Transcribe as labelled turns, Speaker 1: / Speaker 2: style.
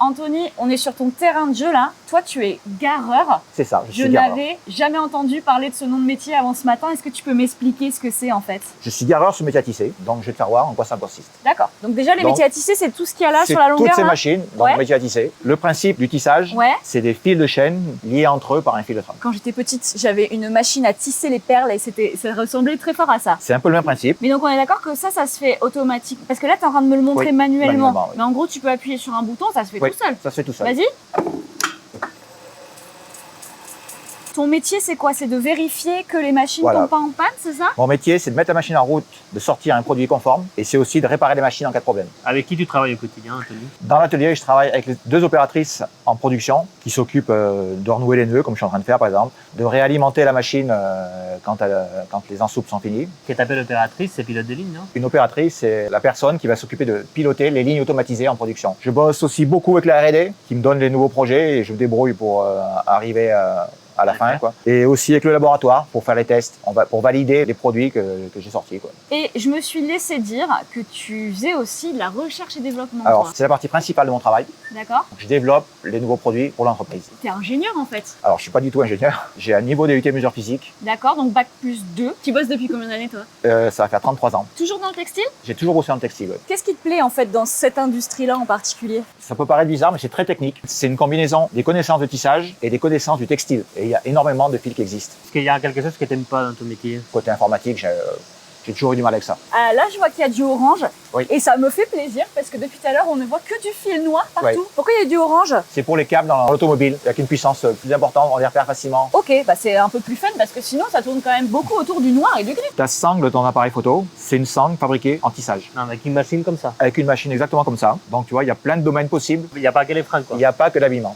Speaker 1: Anthony, on est sur ton terrain de jeu là. Toi, tu es gareur.
Speaker 2: C'est ça,
Speaker 1: Je n'avais jamais entendu parler de ce nom de métier avant ce matin. Est-ce que tu peux m'expliquer ce que c'est en fait?
Speaker 2: Je suis gareur sur métier à tisser, donc je vais te faire voir en quoi ça consiste.
Speaker 1: D'accord. Donc déjà, les
Speaker 2: Donc,
Speaker 1: métiers à tisser, c'est tout ce qu'il y a là sur la longueur.
Speaker 2: Toutes ces
Speaker 1: là
Speaker 2: machines dans le métier à tisser. Le principe du tissage,
Speaker 1: Ouais.
Speaker 2: c'est des fils de chaîne liés entre eux par un fil de trame.
Speaker 1: Quand j'étais petite, j'avais une machine à tisser les perles et ça ressemblait très fort à ça.
Speaker 2: C'est un peu le même principe.
Speaker 1: Mais donc on est d'accord que ça se fait automatique. Parce que là, tu es en train de me le montrer
Speaker 2: Oui,
Speaker 1: manuellement.
Speaker 2: manuellement, oui.
Speaker 1: Mais en gros, tu peux appuyer sur un bouton, ça se fait
Speaker 2: Oui,
Speaker 1: tout seul.
Speaker 2: ça se fait tout seul.
Speaker 1: Vas-y. Ton métier, c'est quoi? C'est de vérifier que les machines
Speaker 2: Voilà.
Speaker 1: tombent pas en panne, c'est ça?
Speaker 2: Mon métier, c'est de mettre la machine en route, de sortir un produit conforme, et c'est aussi de réparer les machines en cas de problème.
Speaker 3: Avec qui tu travailles au quotidien, Anthony?
Speaker 2: Dans l'atelier, je travaille avec les 2 opératrices en production qui s'occupent de renouer les nœuds, comme je suis en train de faire par exemple, de réalimenter la machine quand les ensoupes sont finies.
Speaker 3: Ce que t'appelles opératrice, c'est pilote de ligne, non?
Speaker 2: Une opératrice, c'est la personne qui va s'occuper de piloter les lignes automatisées en production. Je bosse aussi beaucoup avec la R&D, qui me donne les nouveaux projets et je me débrouille pour arriver à la fin, quoi. Et aussi avec le laboratoire pour faire les tests, pour valider les produits que j'ai sortis, quoi.
Speaker 1: Et je me suis laissé dire que tu faisais aussi de la recherche et développement.
Speaker 2: Alors,
Speaker 1: toi.
Speaker 2: c'est la partie principale de mon travail.
Speaker 1: D'accord?
Speaker 2: Je développe les nouveaux produits pour l'entreprise.
Speaker 1: T'es ingénieur en fait.
Speaker 2: Alors, je suis pas du tout ingénieur. J'ai un niveau DUT mesure physique.
Speaker 1: D'accord, donc bac plus 2. Tu bosses depuis combien d'années toi?
Speaker 2: Ça va faire 33 ans.
Speaker 1: Toujours dans le textile?
Speaker 2: J'ai toujours bossé dans le textile. Ouais.
Speaker 1: Qu'est-ce qui te plaît en fait dans cette industrie-là en particulier?
Speaker 2: Ça peut paraître bizarre, mais c'est très technique. C'est une combinaison des connaissances de tissage et des connaissances du textile. Et il y a énormément de fils qui existent.
Speaker 3: Est-ce qu'il y a quelque chose que t'aimes pas dans ton métier?
Speaker 2: Côté informatique, j'ai toujours eu du mal avec ça.
Speaker 1: Ah, là, je vois qu'il y a du orange.
Speaker 2: Oui.
Speaker 1: Et ça me fait plaisir parce que depuis tout à l'heure, on ne voit que du fil noir partout.
Speaker 2: Ouais.
Speaker 1: Pourquoi il y a du orange?
Speaker 2: C'est pour les câbles dans l'automobile, avec une puissance plus importante, on les repère facilement.
Speaker 1: Ok, bah c'est un peu plus fun parce que sinon, ça tourne quand même beaucoup autour du noir et du gris.
Speaker 2: Ta sangle de ton appareil photo, c'est une sangle fabriquée en tissage.
Speaker 3: Non, avec une machine comme ça.
Speaker 2: Avec une machine exactement comme ça. Donc tu vois, il y a plein de domaines possibles.
Speaker 3: Il n'y a pas que les freins, quoi.
Speaker 2: Il n'y a pas que l'habillement.